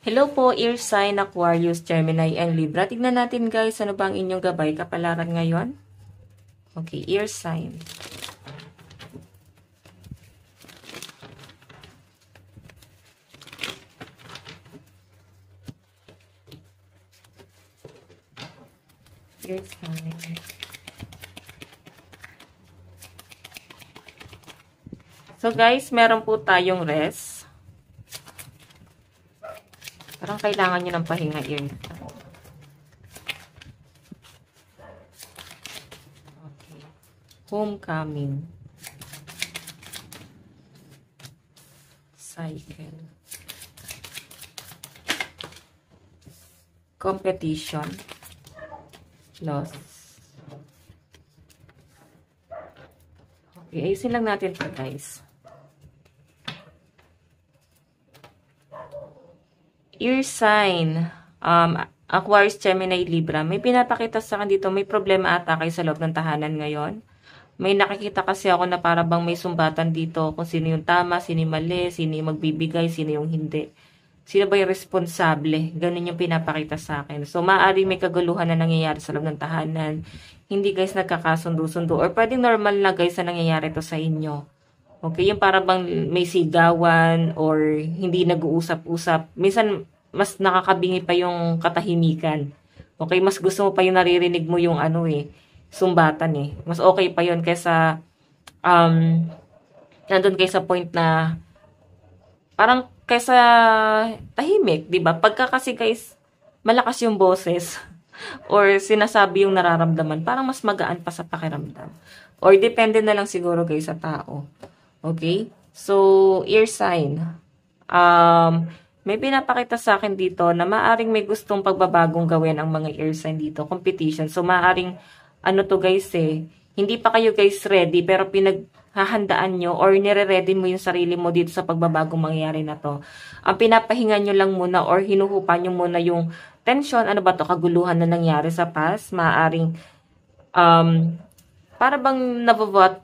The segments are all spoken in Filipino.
Hello po, ear sign, Aquarius, Gemini, and Libra. Tignan natin guys, ano ba ang inyong gabay kapalaran ngayon? Okay, ear sign. Ear sign. So guys, meron po tayong rest. Parang kailangan nyo ng pahinga, ear. Okay. Homecoming. Cycle. Competition. Loss. Okay, ayusin lang natin ito guys. Ear sign, Aquarius, Gemini, Libra. May pinapakita sa akin dito, may problema ata kayo sa loob ng tahanan ngayon. May nakikita kasi ako na para bang may sumbatan dito kung sino yung tama, sino yung mali, sino yung magbibigay, sino yung hindi. Sino ba yung responsable? Ganun yung pinapakita sa akin. So, maaaring may kaguluhan na nangyayari sa loob ng tahanan. Hindi guys nagkakasundo-sundo. Or pwedeng normal na guys na nangyayari to sa inyo. Okay, yung para bang may sigawan or hindi nag-uusap-usap. Minsan, mas nakakabingi pa yung katahimikan. Okay, mas gusto mo pa yung naririnig mo yung sumbatan eh. Mas okay pa yun kaysa, nandun kayo sa point na, parang kaysa tahimik, di ba? Pagka kasi guys, malakas yung boses, or sinasabi yung nararamdaman, parang mas magaan pa sa pakiramdam. Or depende na lang siguro guys sa tao. Okay? So, ear sign. May pinapakita sa akin dito na maaring may gustong pagbabagong gawin ang mga ear sign dito. Competition. So, maaring, to guys hindi pa kayo guys ready, pero pinaghahandaan nyo or nire-ready mo yung sarili mo dito sa pagbabagong mangyayari na to. Ang pinapahinga nyo lang muna or hinuhupa nyo muna yung tension, kaguluhan na nangyari sa past. Maaring, para bang nabobrought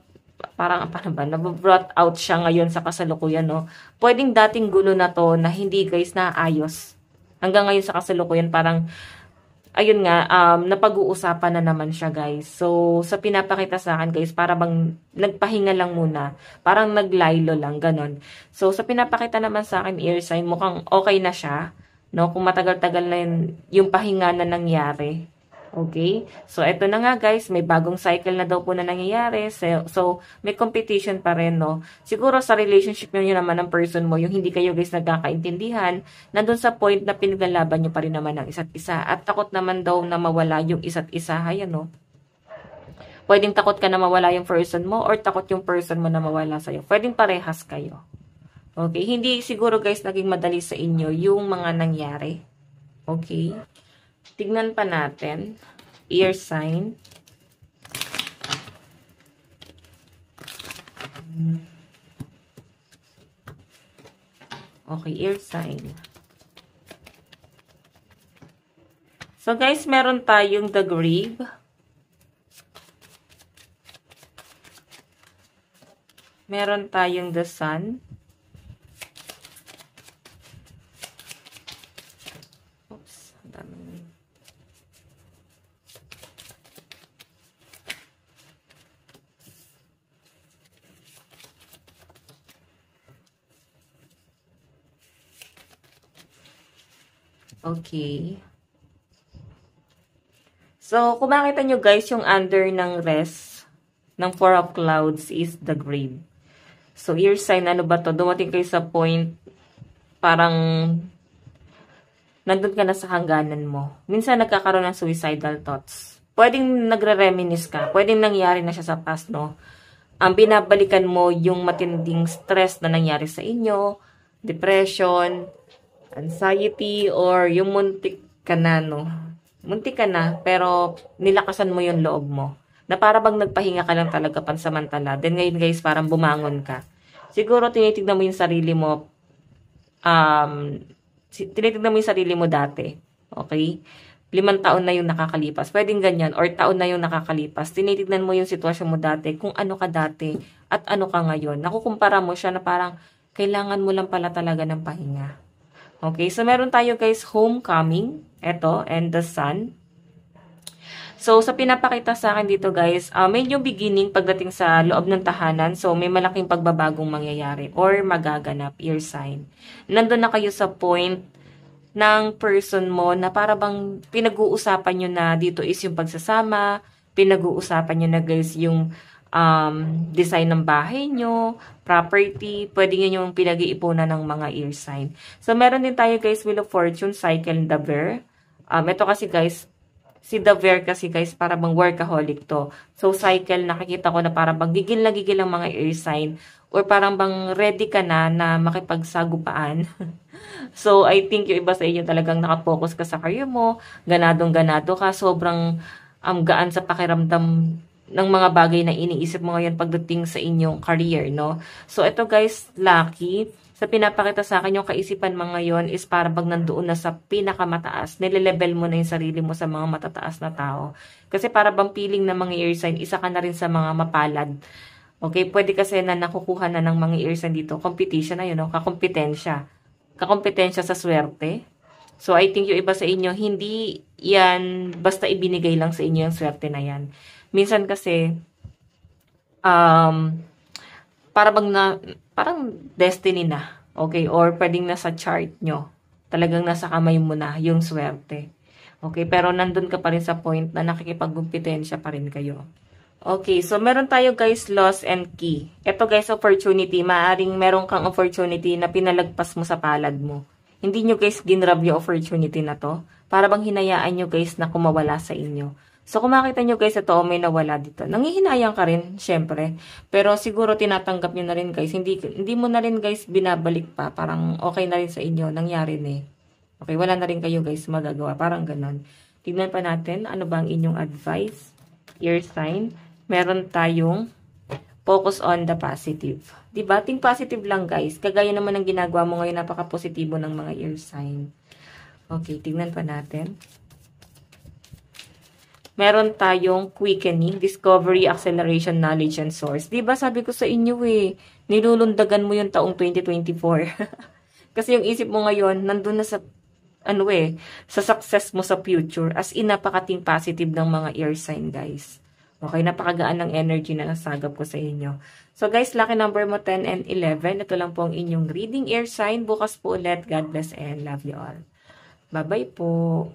out siya ngayon sa kasalukuyan, no? Pwedeng dating gulo na to na hindi guys naayos. Hanggang ngayon sa kasalukuyan, parang, ayun nga, napag-uusapan na naman siya guys. So, sa pinapakita sa akin guys, para bang nagpahinga lang muna. Parang naglaylo lang, ganon. So, sa pinapakita naman sa akin, ear sign, mukhang okay na siya. No? Kung matagal-tagal na yung pahinga na nangyari. Okay? So, eto na nga guys, may bagong cycle na daw po na nangyayari. So may competition pa rin, no? Siguro sa relationship nyo naman ng person mo, yung hindi kayo guys nagkakaintindihan, nandun sa point na pinaglalaban nyo pa rin naman ng isa't isa. At takot naman daw na mawala yung isa't isa. Ayan, no? Pwedeng takot ka na mawala yung person mo or takot yung person mo na mawala sa'yo. Pwedeng parehas kayo. Okay? Hindi siguro guys naging madali sa inyo yung mga nangyari. Okay? Tignan pa natin. Ear sign. Okay, ear sign. So guys, meron tayong the grave. Meron tayong the sun. Okay. So, kung makita nyo guys, yung under ng rest ng Four of Clouds is the grave. So, ear sign, ano ba to? Dumating kayo sa point, parang nandun ka na sa hangganan mo. Minsan nagkakaroon ng suicidal thoughts. Pwedeng nagre-reminisce ka. Pwedeng nangyari na siya sa past, no? Ang binabalikan mo yung matinding stress na nangyari sa inyo, depression, anxiety, or yung muntik ka na, no? Muntik ka na, pero nilakasan mo yung loob mo. Na para bang nagpahinga ka lang talaga pansamantala. Then ngayon guys, parang bumangon ka. Siguro tinitignan mo yung sarili mo, tinitignan mo yung sarili mo dati. Okay? 5 taon na yung nakakalipas. Pwedeng ganyan. Or taon na yung nakakalipas. Tinitignan mo yung sitwasyon mo dati, kung ano ka dati, at ano ka ngayon. Nakukumpara mo siya na parang, kailangan mo lang pala talaga ng pahinga. Okay, so meron tayo guys homecoming, eto, and the sun. So, sa pinapakita sa akin dito guys, may new beginning pagdating sa loob ng tahanan. So, may malaking pagbabagong mangyayari or magaganap, ear sign. Nandun na kayo sa point ng person mo na para bang pinag-uusapan nyo na dito is yung pagsasama, pinag-uusapan nyo na guys yung design ng bahay nyo, property, pwede nyo yung pinag-iipunan ng mga ear sign. So, meron din tayo guys Wheel of Fortune, cycle, and the bear. Ito kasi guys, si The Bear kasi guys, para bang workaholic to. So, cycle, nakikita ko na para bang gigil na gigil ang mga air sign or parang bang ready ka na makipagsagupaan. So, I think yung iba sa inyo talagang nakapokus ka sa career mo, ganadong-ganado ka, sobrang gaan sa pakiramdam ng mga bagay na iniisip mo ngayon pagdating sa inyong career, no? So, ito guys, lucky. Sa pinapakita sa akin, yung kaisipan mo ngayon is para bang nandoon na sa pinakamataas. Nile-level mo na yung sarili mo sa mga matataas na tao. Kasi para bang feeling na mga ear sign, isa ka na rin sa mga mapalad. Okay, pwede kasi na nakukuha na ng mga ear sign dito. Competition na yun, no? Kakompetensya. Kakompetensya sa swerte. So, I think yung iba sa inyo, hindi yan basta ibinigay lang sa inyo yung swerte na yan. Minsan kasi, parang destiny na. Okay? Or pwedeng nasa chart nyo. Talagang nasa kamay mo na yung swerte. Okay? Pero nandun ka pa rin sa point na nakikipagkumpetensya pa rin kayo. Okay. So, meron tayo guys, loss and key. Ito guys, opportunity. Maaring meron kang opportunity na pinalagpas mo sa palad mo. Hindi nyo guys ginrab yung opportunity na to. Para bang hinayaan nyo guys na kumawala sa inyo. So, kung makita nyo guys, ito, may nawala dito. Nangihinayang ka rin, syempre. Pero siguro tinatanggap nyo na rin guys. Hindi mo na rin guys binabalik pa. Parang okay na rin sa inyo. Nangyari na eh. Okay, wala na rin kayo guys magagawa. Parang ganon. Tignan pa natin, ano ba ang inyong advice? Ear sign. Meron tayong focus on the positive. Diba? Think positive lang guys. Kagaya naman ng ginagawa mo ngayon, napaka-positibo ng mga ear sign. Okay, tignan pa natin. Meron tayong quickening, discovery, acceleration, knowledge, and source. Diba sabi ko sa inyo eh, nilulundagan mo yung taong 2024. Kasi yung isip mo ngayon, nandun na sa, sa success mo sa future. As in, napakating positive ng mga ear sign, guys. Okay, napakagaan ng energy na nasagap ko sa inyo. So guys, lucky number mo 10 and 11. Ito lang po ang inyong reading ear sign. Bukas po ulit. God bless and love you all. Bye-bye po.